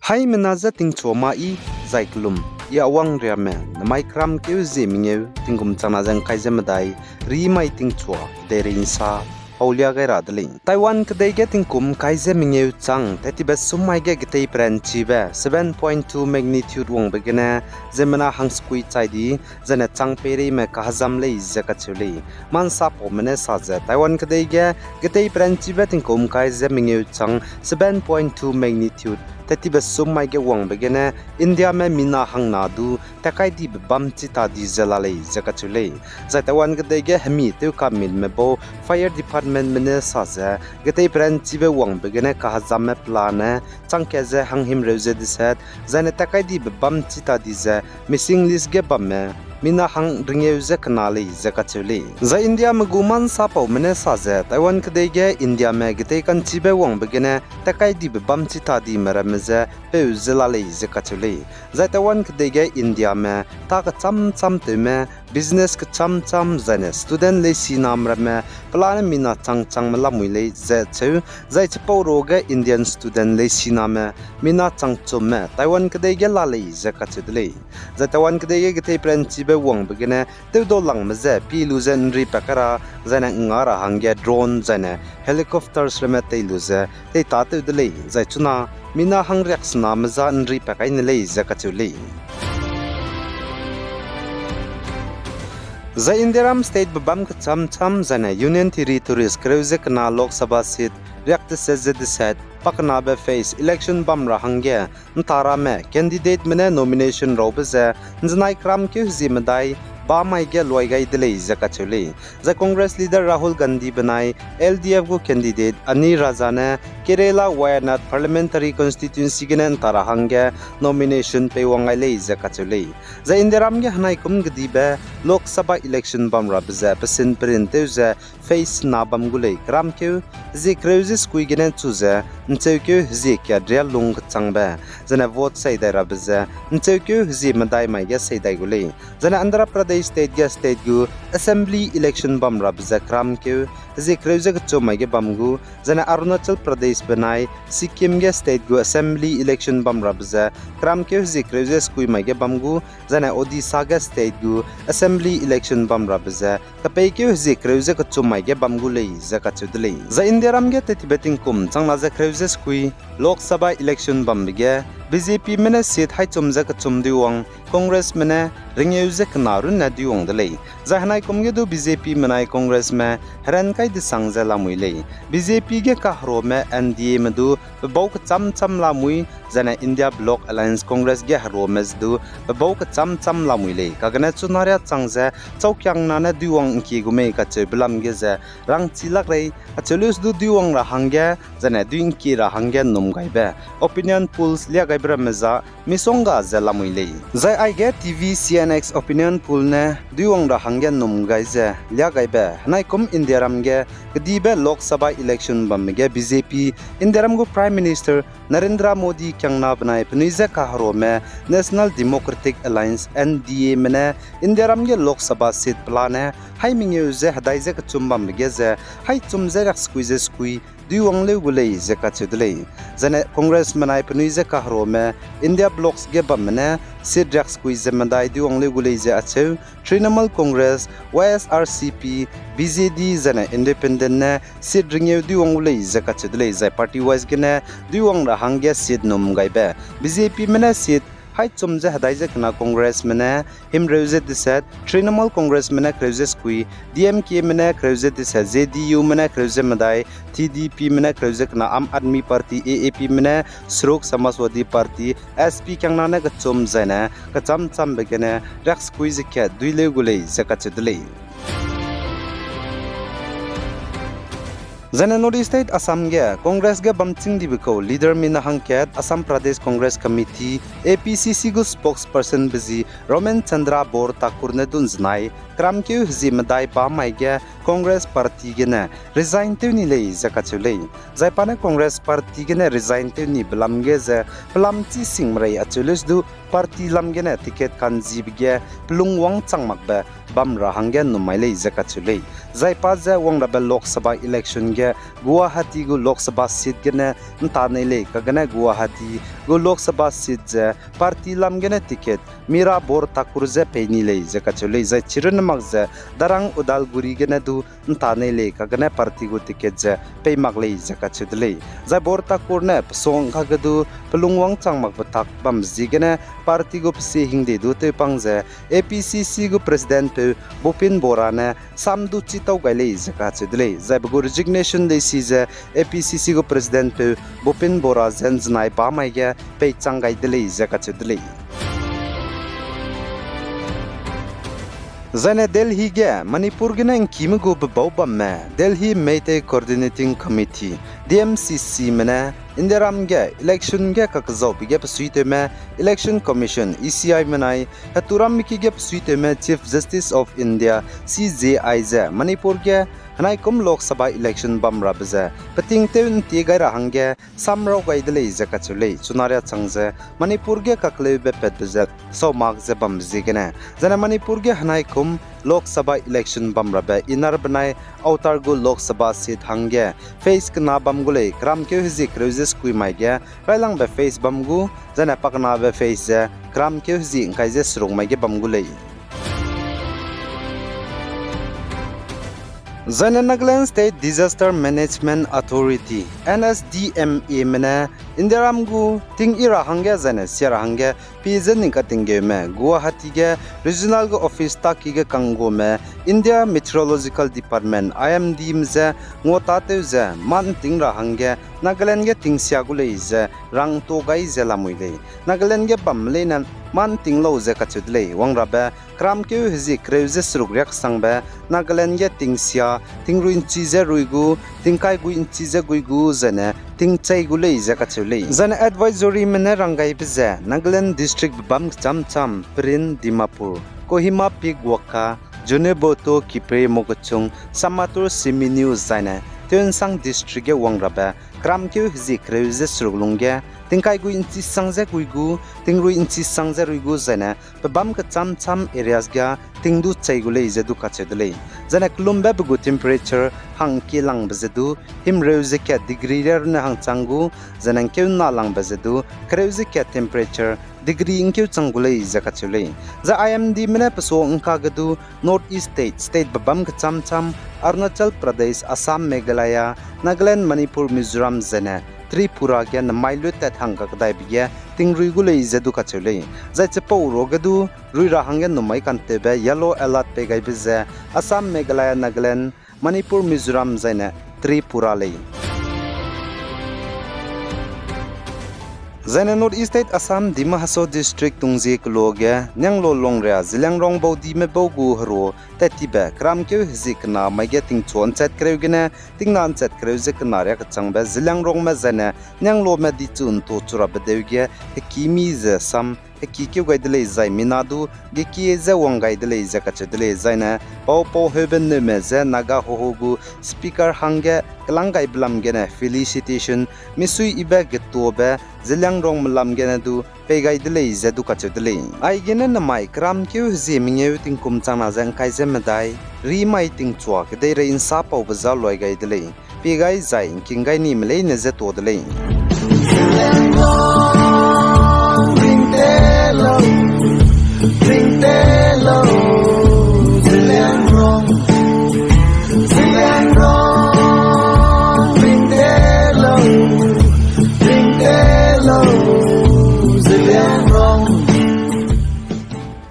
Hai menaza ting choma I zaiklum ya awang riame namai kram keu zemingeu tingkum chanazang kaizemadai ri mai ting chua derinsa Aulia gaira daling Taiwan kedai getting kum kaize mingeu chang tetibe sumai ge getei pranchi be 7.2 magnitude wong begena zemana hangskui chaidi zana chang peri me kahazam le zakachuli mansa pomene saje Taiwan kedai ge getei pranchi be tingkum kaize mingeu chang 7.2 magnitude tetibe sumai ge wong begena India me mina hangna du takai di bam chita di zalale zakachuli za Taiwan kedai ge hemi tu kamil me bo fire department mene saze getei pranchi be wong begena kahazam me plane changkeze hanghim reuze diset zane takai di bam chita di ze missing list ge bamme mina hang ringeuze kanali zakachuli za India maguman sapau mene saze Taiwan kedai ge India me getei kanchi be wong begena takai di bam chita di merameze pe zalale zakachuli za Taiwan kedai ge India me ta ka cham te me business ka cham zane student le sinam rame plan mina chang malamui le ze chu zai chpau roga Indian student le siname mina chang me Taiwan kedai ge la le zakachudle za Taiwan kedai ge getei pranchi be wong begene te do lang meze pi luzen ri pakara zane ngara hangge drone zane helicopters rame te luze te ta te dle zai chuna mina hang reaksna maza nri pakai ne le zakachule za Indiram state babam ka cham zane union territories kreuze kana lok sabha seat react set pakna be face election bam rahangge ntara me candidate mene nomination robeze nznai kram ke zimdai ba mai ge loi gai dele zakachuli za congress leader Rahul Gandhi banai LDF go candidate Ani Razane Kerala Wayanad parliamentary constituency genen tarahangge nomination pe wangai le zakachuli za Indiram ge hanai kum gdibe lok sabha election bam rabze pesin printeuze face na bam gulei kram ke zi kreuze skui genen chuze nchekyo zi kya drial lung changba zana vote sai da rabze nchekyo zi madai mai ge sai dai gulei zana Andhra Pradesh state ge state gu assembly election bam rabze kram ke zi kreuze ge chomai ge bam gu zana Arunachal Pradesh banai Sikkim ge state gu assembly election bam rabze kram ke zi kreuze skui mai ge bam gu zana Odisha ge state gu assembly election bam rabze kapei ke zi kreuze ge chomai ge bam gu lei zakachudle za Indiaram ge tetibeting kum changna za kreuze skui Lok Sabha election bam ge BJP mene seat hai chumja ka chumdiwang Congress mene ringeuze knarun na diwang dele zahnai komge do BJP menai Congress me heran kai de sangja lamui BJP ge kahro me NDA medu bau ka cham lamui zana India Bloc Alliance Congress ge haro mes du bau ka cham lamui le kagana chunaria changja chaukyang na na diwang ki gume ka chebulam ge za rang chilak rei achelus du diwang ra hangge zana duing ki ra hangge num gaibe opinion polls lia gaibra meza misonga zalamui le zai I get TV CNX opinion poll ne diwang ra hangge num gaize lia gaibe nai kum Indiaram ge gdibe Lok Sabha election bam ge BJP Indiaram go Prime Minister Narendra Modi kyangna banai pnize kahro me National Democratic Alliance NDA mene Indiaram ge Lok Sabha seat plane hai mingeuze hadaize ka chumbam ge ze hai chumze rak skui diwang le gulei zakachudle zane Congress manai pnize kahro me India blocks ge bamne seat rak skui zemandai diwang le gulei ze achew Trinamool Congress YSRCP BJD zane independent ne seat ringeu diwang gulei zakachudle zai party wise gene diwang ra hangge seat num gaibe BJP mene seat hai chumje hadaize kana Congress mene him reuze diset Trinamool Congress mene kreuze skui DMK mene kreuze diset JDU mene kreuze madai TDP mene kreuze kana Aam Aadmi Party AAP mene Srok Samajwadi Party SP kyangna ne kachum zaina kacham begene rak skui zikya duile gulei zakachudle Zana North State Assam ge Congress ge bamching dibiko leader mina hangket Assam Pradesh Congress Committee APCC go spokesperson bizi Roman Chandra Bor Thakur ne dunznai kramkeu zimadai pa mai ge Congress Party ge ne resign tuni le zakachule zaipane Congress Party ge ne resign tuni blam ge ze blamchi singmrai achulus du party lamgene ticket kan jibge plungwang changmakbe bamra hangge numaile zakachule zaipa za wangrabe lok sabha election ge Guwahati gu lok sabha seat gene ntanele kagane Guwahati gu lok sabha seat je party lamgene ticket mira bor takurze peinile zakachule zai chiranmak je darang udalguri gene du ntanele kagane party gu ticket je peimakle zakachudle zai bor takurne song khagadu plungwang changmak batak bamji gene party gu psi hingde du te pangje APCC gu president Bopin Borane samdu chitau gaile zakachudle zai bu resignation de size APCC gu president Bopin Bora zenznai pamai ge pe changai dele zakachudle Zane Delhi ge Manipur gene kimugo bawbam me Delhi Meitei Coordinating Committee DMCC mena Indiram ge election ge kakzau bige psuite me Election Commission ECI menai haturam miki ge psuite me Chief Justice of India CJI ze Manipur ge hanai kum Lok Sabha election bamra bze pating teun ti gaira hangge samrau gaidele zakachule chunarya changje Manipur ge kakle be petze so mark ze bamzi gene jana Manipur ge hanai kum Lok Sabha election bamra be inar banai outer go Lok Sabha seat hangge face kna bamgule kram ke hizi kreuses kui mai ge railang be face bamgu jana pakna be face ze kram ke hizi kaije srong mai ge bamgule Zane Nagaland State Disaster Management Authority NSDMA mena Indiramgu ting ira hangge zane siara hangge pizen ninka tinge me Guwahati ge regional go office taki ge kango me India Meteorological Department IMD mze ngota te ze man tingra hangge Nagaland ge tingsia gule ze rang to gai ze lamuile Nagaland ge bamle nan man tinglo ze kachudle wangrabe kram ke hizi kreuze srugryak sangbe Nagaland ge tingsia tingruin chize ruigu tingkai guin chize guigu zane tingchai gule ze kachule zane advisory mena rangai bze Nagaland district bam cham cham prin Dimapur Kohima pig waka Juneboto kipre mogochung samatur siminiu zane Tensang district ge wangrabe kram ke hizi kreuze sruglungge tingkai gu inchi sangje guigu tingru inchi sangje ruigu zane bam ka cham cham areas ga tingdu chaigule izedu kachedule zane klumbe bu temperature hangki lang bezedu him reuze ke degree na hang changu zane ke na lang bezedu kreuze ke temperature degree inkeu changule izakachule za IMD mena paso angka gadu north east state babam ka cham cham Arunachal Pradesh Assam Meghalaya Nagaland Manipur Mizoram zane Tripura ge namailu tat hangka kadai biye tingrui gule izedu kachule zai chepo rogadu ruira hangen numai kante be yellow alert pe gai bize Assam Meghalaya Nagaland Manipur Mizoram zaine Tripura le Zaina North East State Assam Dima Haso District Tungzi Kloge Nyanglo Longrea Zilang Rong Bodi Me Bogu Haro Tetibe Kram Kyo Hizikna Mai Getting Chon Chat Kreugene Tingnan Chat Kreuzikna Ryak Changbe Zilang Rong Me Zane Nyanglo Me Dichun To Chura Bedeuge Hekimi Ze Sam Hekikyo Gaidele Zai Minadu Geki Ze Wangaidele Zakachedele Zaina Pau Pau Heben Nume Ze Naga Hohogu Speaker Hange Kalangai Blamgene Felicitation Misui Ibe Getobe Zilang Rong Malam Genadu Pegai Delay Zedu Kachudele. I genen my cram Q Ziming Kum Chana Zen Kaizemedai, Remiting Chuak, they rain sap over Zaloy Delay. Pegai Zain, Kingai Nim Lane Zeto Delay.